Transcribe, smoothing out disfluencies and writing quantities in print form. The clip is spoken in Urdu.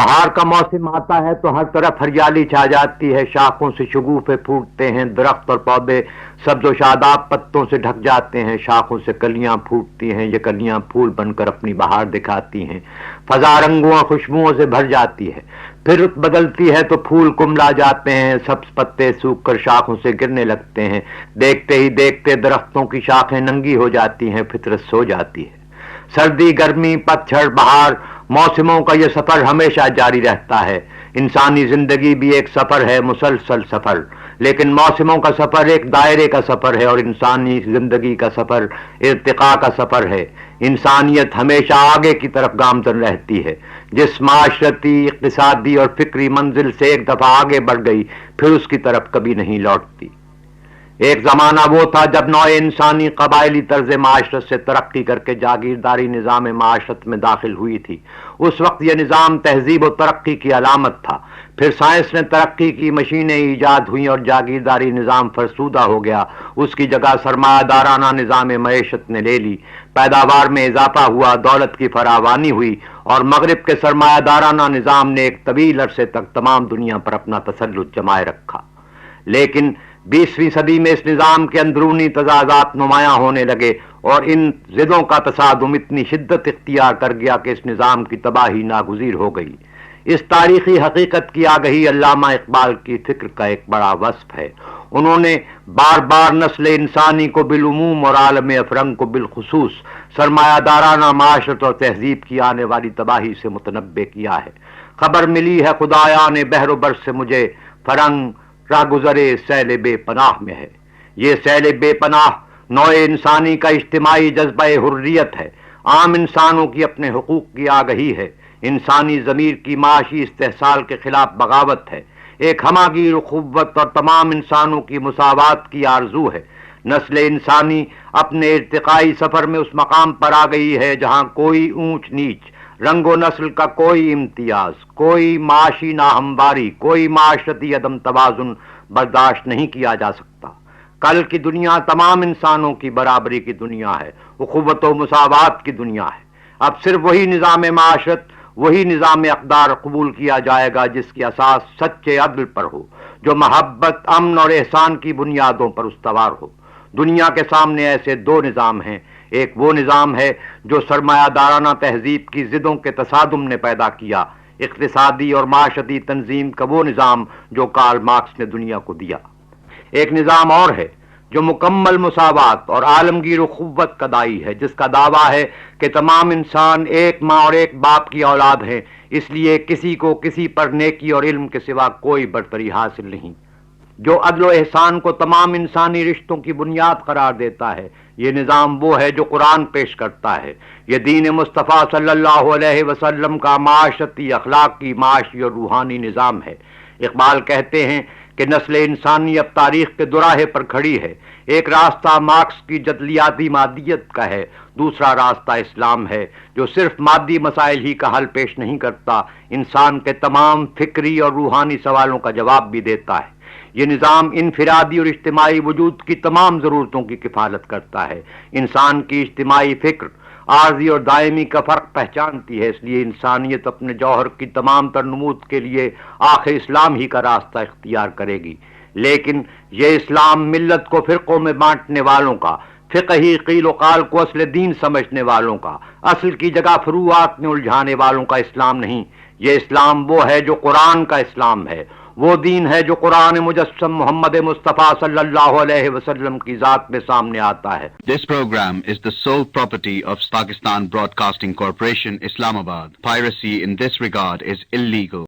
بہار کا موسم آتا ہے تو ہر طرف ہریالی چھا جاتی ہے، شاخوں سے شگوفے پھوٹتے ہیں، درخت اور پودے سبز و شاداب پتوں سے ڈھک جاتے ہیں، شاخوں سے کلیاں پھوٹتی ہیں، یہ کلیاں پھول بن کر اپنی بہار دکھاتی ہیں، فضا رنگوں اور خوشبوؤں سے بھر جاتی ہے، پھر رت بدلتی ہے تو پھول کملا جاتے ہیں، سبز پتے سوکھ کر شاخوں سے گرنے لگتے ہیں، دیکھتے ہی دیکھتے درختوں کی شاخیں ننگی ہو جاتی ہیں، فطرت سو جاتی ہے۔ سردی، گرمی، پتجھڑ، بہار، موسموں کا یہ سفر ہمیشہ جاری رہتا ہے۔ انسانی زندگی بھی ایک سفر ہے، مسلسل سفر، لیکن موسموں کا سفر ایک دائرے کا سفر ہے اور انسانی زندگی کا سفر ارتقاء کا سفر ہے۔ انسانیت ہمیشہ آگے کی طرف گامزن رہتی ہے، جس معاشرتی، اقتصادی اور فکری منزل سے ایک دفعہ آگے بڑھ گئی پھر اس کی طرف کبھی نہیں لوٹتی۔ ایک زمانہ وہ تھا جب نوع انسانی قبائلی طرز معاشرت سے ترقی کر کے جاگیرداری نظام معاشرت میں داخل ہوئی تھی۔ اس وقت یہ نظام تہذیب و ترقی کی علامت تھا۔ پھر سائنس نے ترقی کی، مشینیں ایجاد ہوئیں اور جاگیرداری نظام فرسودہ ہو گیا، اس کی جگہ سرمایہ دارانہ نظام معیشت نے لے لی، پیداوار میں اضافہ ہوا، دولت کی فراوانی ہوئی اور مغرب کے سرمایہ دارانہ نظام نے ایک طویل عرصے تک تمام دنیا پر اپنا تسلط جمائے رکھا۔ لیکن 20ویں صدی میں اس نظام کے اندرونی تضادات نمایاں ہونے لگے اور ان ضدوں کا تصادم اتنی شدت اختیار کر گیا کہ اس نظام کی تباہی ناگزیر ہو گئی۔ اس تاریخی حقیقت کی آگہی علامہ اقبال کی فکر کا ایک بڑا وصف ہے۔ انہوں نے بار بار نسل انسانی کو بالعموم اور عالم افرنگ کو بالخصوص سرمایہ دارانہ معاشرت اور تہذیب کی آنے والی تباہی سے متنبع کیا ہے۔ خبر ملی ہے خدایان بحر و بر سے مجھے، فرنگ راہ گزرے سیل بے پناہ میں ہے۔ یہ سیل بے پناہ نوع انسانی کا اجتماعی جذبہ حریت ہے، عام انسانوں کی اپنے حقوق کی آگہی ہے، انسانی ضمیر کی معاشی استحصال کے خلاف بغاوت ہے، ایک ہمہ گیر اخوت اور تمام انسانوں کی مساوات کی آرزو ہے۔ نسل انسانی اپنے ارتقائی سفر میں اس مقام پر آ گئی ہے جہاں کوئی اونچ نیچ، رنگ و نسل کا کوئی امتیاز، کوئی معاشی ناہمواری، کوئی معاشرتی عدم توازن برداشت نہیں کیا جا سکتا۔ کل کی دنیا تمام انسانوں کی برابری کی دنیا ہے، اخوت و مساوات کی دنیا ہے۔ اب صرف وہی نظام معاشرت، وہی نظام اقدار قبول کیا جائے گا جس کی اساس سچے عدل پر ہو، جو محبت، امن اور احسان کی بنیادوں پر استوار ہو۔ دنیا کے سامنے ایسے دو نظام ہیں، ایک وہ نظام ہے جو سرمایہ دارانہ تہذیب کی ضدوں کے تصادم نے پیدا کیا، اقتصادی اور معاشرتی تنظیم کا وہ نظام جو کارل مارکس نے دنیا کو دیا۔ ایک نظام اور ہے جو مکمل مساوات اور عالمگیر اخوت کا داعی ہے، جس کا دعویٰ ہے کہ تمام انسان ایک ماں اور ایک باپ کی اولاد ہیں، اس لیے کسی کو کسی پر نیکی اور علم کے سوا کوئی برتری حاصل نہیں، جو عدل و احسان کو تمام انسانی رشتوں کی بنیاد قرار دیتا ہے۔ یہ نظام وہ ہے جو قرآن پیش کرتا ہے۔ یہ دین مصطفیٰ صلی اللہ علیہ وسلم کا معاشرتی، اخلاقی، معاشی اور روحانی نظام ہے۔ اقبال کہتے ہیں کہ نسل انسانی اب تاریخ کے دوراہے پر کھڑی ہے۔ ایک راستہ مارکس کی جدلیاتی مادیت کا ہے، دوسرا راستہ اسلام ہے جو صرف مادی مسائل ہی کا حل پیش نہیں کرتا، انسان کے تمام فکری اور روحانی سوالوں کا جواب بھی دیتا ہے۔ یہ نظام انفرادی اور اجتماعی وجود کی تمام ضرورتوں کی کفالت کرتا ہے۔ انسان کی اجتماعی فکر عارضی اور دائمی کا فرق پہچانتی ہے، اس لیے انسانیت اپنے جوہر کی تمام تر نمود کے لیے آخر اسلام ہی کا راستہ اختیار کرے گی۔ لیکن یہ اسلام ملت کو فرقوں میں بانٹنے والوں کا، فقہی قیل و قال کو اصل دین سمجھنے والوں کا، اصل کی جگہ فروعات میں الجھانے والوں کا اسلام نہیں۔ یہ اسلام وہ ہے جو قرآن کا اسلام ہے، وہ دین ہے جو قرآن مجسم محمد مصطفیٰ صلی اللہ علیہ وسلم کی ذات میں سامنے آتا ہے۔ This program is the sole property of Pakistan Broadcasting Corporation, Islamabad. Piracy in this regard is illegal.